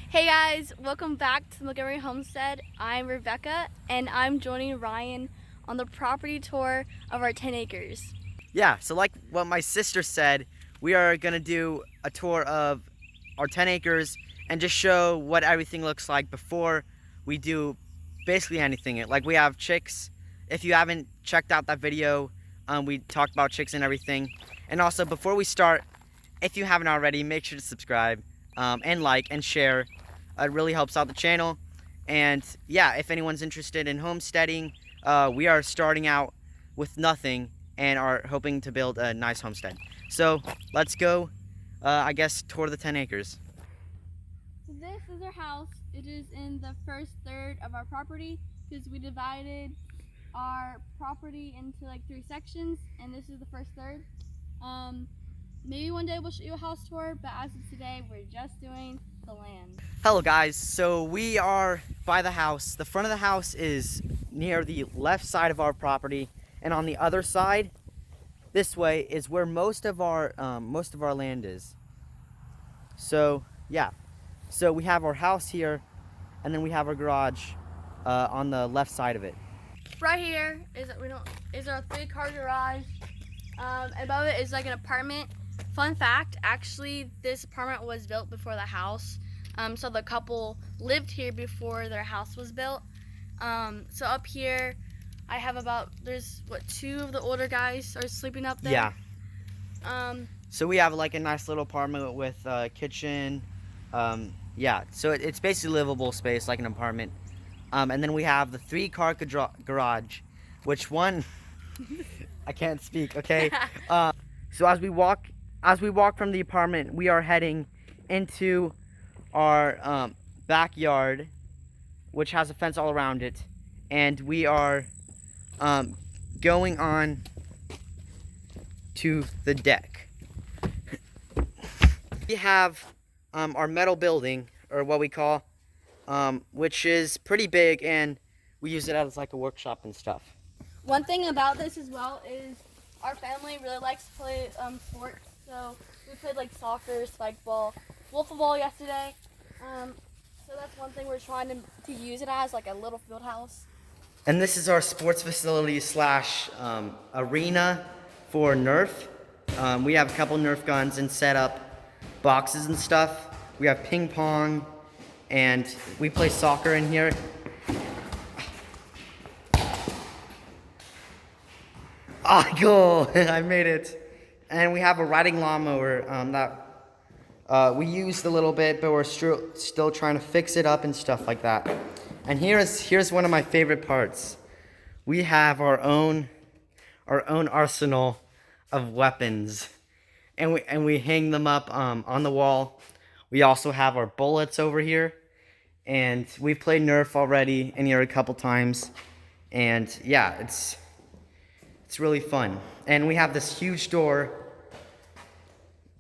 Hey guys, welcome back to Montgomery Homestead. I'm Rebecca and I'm joining Ryan on the property tour of our 10 acres. Yeah, so like what my sister said, we are gonna do a tour of our 10 acres and just show what everything looks like before we do basically anything. Like we have chicks. If you haven't checked out that video, we talked about chicks and everything. And also before we start, if you haven't already, make sure to subscribe and like and share. It really helps out the channel. And yeah, if anyone's interested in homesteading, we are starting out with nothing and are hoping to build a nice homestead. So let's go, I guess, tour the 10 acres. So this is our house. It is in the first third of our property because we divided our property into like 3 sections and this is the first third. Maybe one day we'll show you a house tour, but as of today, we're just doing the land. Hello guys, so we are by the house. The front of the house is near the left side of our property, and on the other side, this way, is where most of our land is. So yeah, so we have our house here, and then we have our garage on the left side of it. Right here is our 3-car garage. Above it is like an apartment. Fun fact, actually this apartment was built before the house. So the couple lived here before their house was built. So up here I have there's 2 of the older guys are sleeping up there. Yeah. So we have like a nice little apartment with a kitchen. Yeah, so it's basically livable space like an apartment. And then we have the 3-car garage, which one I can't speak, okay? So as we walk from the apartment, we are heading into our backyard, which has a fence all around it, and we are going on to the deck. We have our metal building, or what we call, which is pretty big, and we use it as like a workshop and stuff. One thing about this as well is our family really likes to play sports. So we played like soccer, spike ball, wiffle ball yesterday. So that's one thing we're trying to use it as, like a little field house. And this is our sports facility slash arena for Nerf. We have a couple Nerf guns and set up boxes and stuff. We have ping pong, and we play soccer in here. Ah, goal! I made it. And we have a riding lawnmower that we used a little bit, but we're still trying to fix it up and stuff like that. And here's one of my favorite parts. We have our own arsenal of weapons, and we hang them up on the wall. We also have our bullets over here, and we've played Nerf already in here a couple times, and yeah, it's really fun. And we have this huge door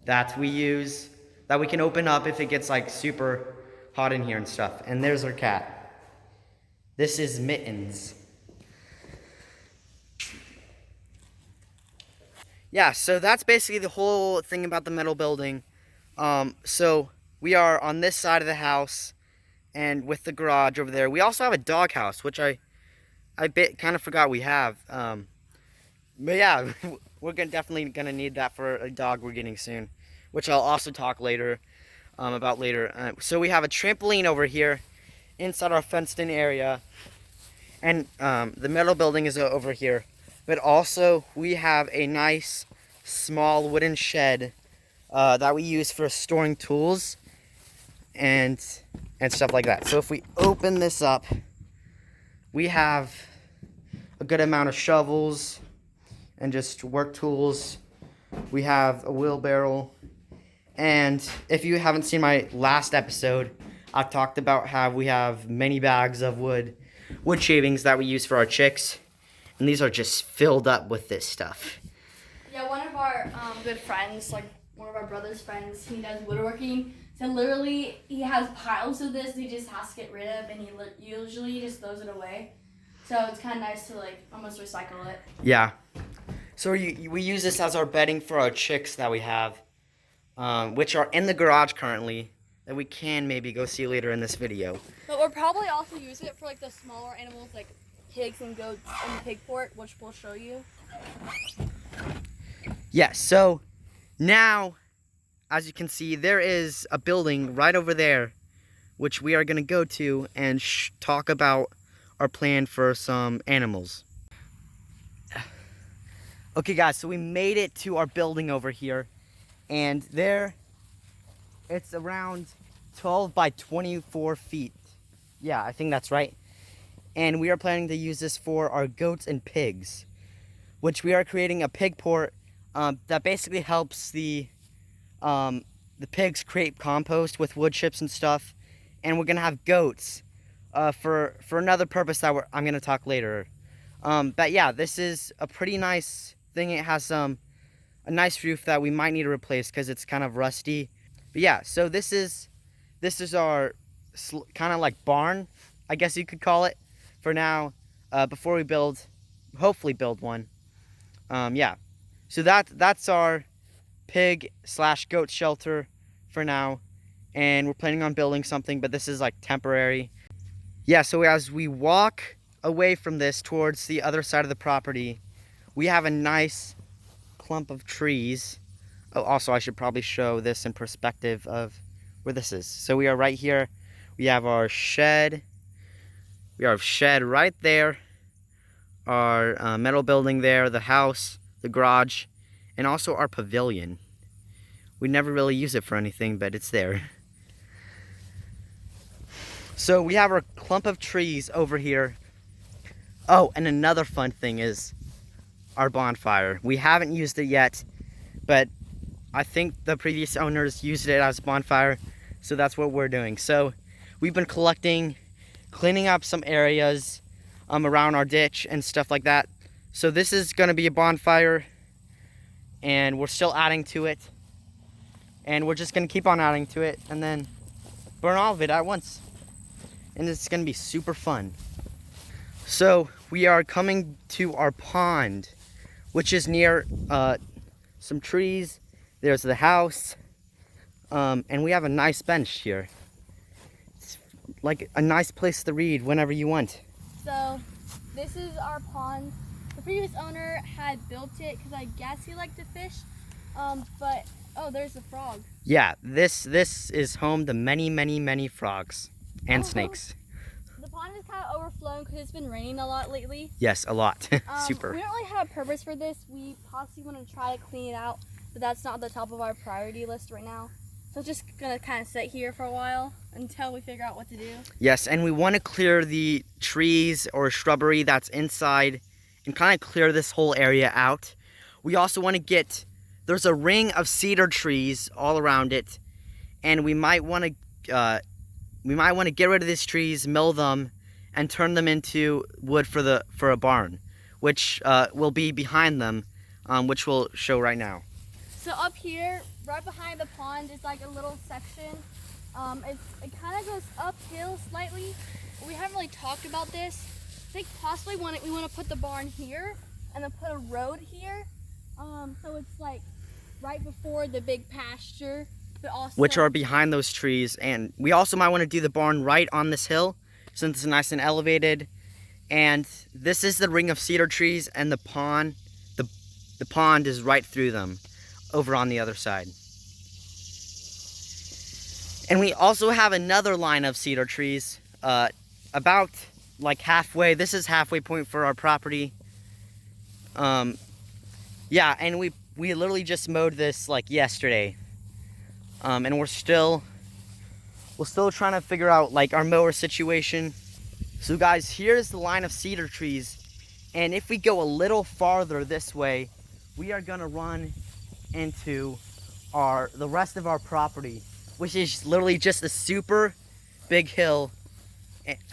that we use, that we can open up if it gets like super hot in here and stuff. And there's our cat. This is Mittens. Yeah, so that's basically the whole thing about the metal building. So we are on this side of the house, and with the garage over there. We also have a dog house, which I kind of forgot we have. But yeah, we're definitely gonna need that for a dog we're getting soon, which I'll also talk about later. So we have a trampoline over here inside our fenced-in area, and the metal building is over here. But also we have a nice small wooden shed that we use for storing tools and stuff like that. So if we open this up, we have a good amount of shovels and just work tools. We have a wheelbarrow, and if you haven't seen my last episode, I talked about how we have many bags of wood shavings that we use for our chicks, and these are just filled up with this stuff. Yeah, one of our good friends, like one of our brother's friends, he does woodworking. So literally, he has piles of this he just has to get rid of, and he usually just throws it away. So it's kind of nice to like almost recycle it. Yeah. So we use this as our bedding for our chicks that we have, which are in the garage currently. that we can maybe go see later in this video. But we'll probably also use it for like the smaller animals like pigs and goats in the pig port, which we'll show you. Yes, so now, as you can see, there is a building right over there, which we are going to go to and talk about our plan for some animals. Okay guys, so we made it to our building over here, and there, it's around 12 by 24 feet. Yeah, I think that's right. And we are planning to use this for our goats and pigs, which we are creating a pig port that basically helps the pigs create compost with wood chips and stuff. And we're gonna have goats for another purpose that I'm gonna talk later. But yeah, this is a pretty nice thing. It has a nice roof that we might need to replace because it's kind of rusty. But yeah, so this is our kind of like barn, I guess you could call it, for now, before we hopefully build one. Yeah, so that's our pig / goat shelter for now, and we're planning on building something, but this is like temporary. Yeah, so as we walk away from this towards the other side of the property, we have a nice clump of trees. Oh, also I should probably show this in perspective of where this is. So we are right here. We have our shed. We have shed right there. Our metal building there, the house, the garage, and also our pavilion. We never really use it for anything, but it's there. So we have our clump of trees over here. Oh, and another fun thing is our bonfire. We haven't used it yet, but I think the previous owners used it as a bonfire, so that's what we're doing. So we've been cleaning up some areas around our ditch and stuff like that. So this is going to be a bonfire, and we're still adding to it. And we're just going to keep on adding to it and then burn all of it at once. And it's going to be super fun. So we are coming to our pond, which is near some trees. There's the house, and we have a nice bench here. It's like a nice place to read whenever you want. So this is our pond. The previous owner had built it because I guess he liked to fish, but oh, there's a frog. Yeah, this is home to many frogs and snakes. The pond is kind of overflowing because it's been raining a lot lately. Yes, a lot. Super. We don't really have a purpose for this. We possibly want to try to clean it out, but that's not the top of our priority list right now. So it's just gonna kind of sit here for a while until we figure out what to do. Yes, and we want to clear the trees or shrubbery that's inside and kind of clear this whole area out. We also want to there's a ring of cedar trees all around it, and we might want to get rid of these trees, mill them, and turn them into wood for a barn, which will be behind them, which we'll show right now. So up here, right behind the pond, is like a little section. It kind of goes uphill slightly. We haven't really talked about this. I think possibly we want to put the barn here and then put a road here. So it's like right before the big pasture, but also which are behind those trees. And we also might want to do the barn right on this hill since it's nice and elevated. And this is the ring of cedar trees, and the pond is right through them over on the other side. And we also have another line of cedar trees about like halfway. This is halfway point for our property. Yeah, and we literally just mowed this like yesterday. And we're still trying to figure out like our mower situation. So guys, here's the line of cedar trees, and if we go a little farther this way, we are gonna run into the rest of our property, which is literally just a super big hill.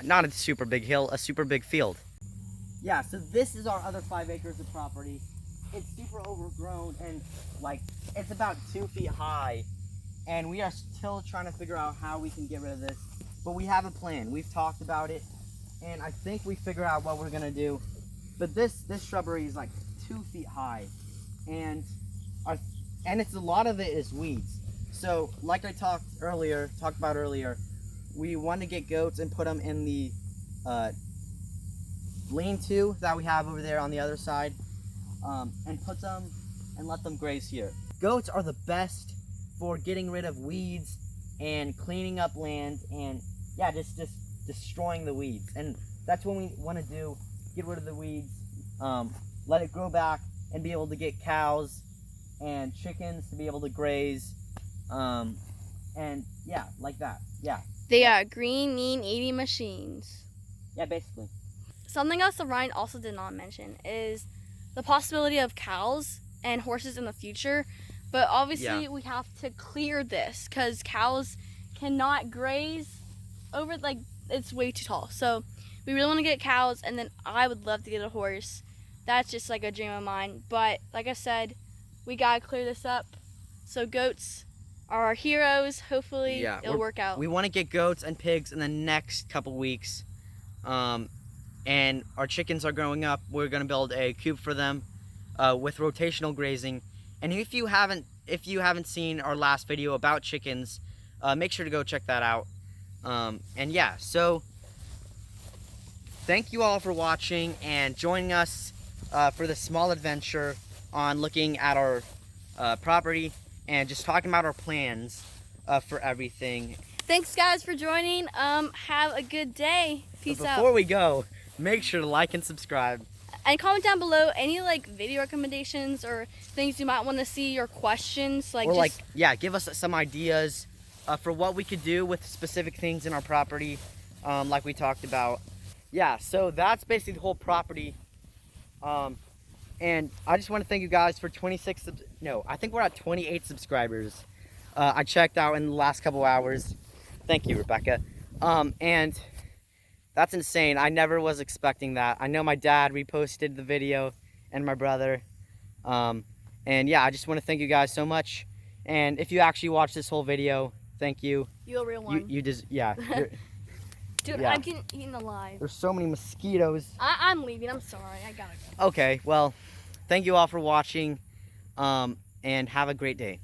Not a super big hill, a super big field. Yeah, so this is our other 5 acres of property. It's super overgrown, and like it's about 2 feet high, and we are still trying to figure out how we can get rid of this, but we have a plan. We've talked about it, and I think we figured out what we're gonna do. But this shrubbery is like 2 feet high, and it's a lot of it is weeds. So, like I talked about earlier, we want to get goats and put them in the lean-to that we have over there on the other side, and put them and let them graze here. Goats are the best for getting rid of weeds and cleaning up land, and yeah, just destroying the weeds. And that's what we want to do: get rid of the weeds, let it grow back, and be able to get cows and chickens to be able to graze, and yeah, like that. Yeah. They are green, mean eating machines. Yeah, basically. Something else that Ryan also did not mention is the possibility of cows and horses in the future. But obviously we have to clear this because cows cannot graze over, like, it's way too tall. So we really want to get cows, and then I would love to get a horse. That's just like a dream of mine. But like I said, we gotta clear this up. So goats are our heroes. Hopefully it'll work out. We want to get goats and pigs in the next couple weeks. And our chickens are growing up. We're gonna build a coop for them with rotational grazing. And if you haven't seen our last video about chickens, make sure to go check that out. And yeah, so thank you all for watching and joining us for this small adventure on looking at our property and just talking about our plans for everything. Thanks guys for joining. Have a good day. Peace out. Before we go, make sure to like and subscribe. And comment down below any like video recommendations or things you might want to see or questions. Or give us some ideas for what we could do with specific things in our property, like we talked about. Yeah, so that's basically the whole property. And I just want to thank you guys for I think we're at 28 subscribers. I checked out in the last couple hours. Thank you, Rebecca. And that's insane. I never was expecting that. I know my dad reposted the video and my brother. And yeah, I just want to thank you guys so much. And if you actually watched this whole video, thank you. You're a real one. Yeah. Dude, yeah. I'm getting eaten alive. There's so many mosquitoes. I'm leaving. I'm sorry. I gotta go. Okay, well, thank you all for watching. And have a great day.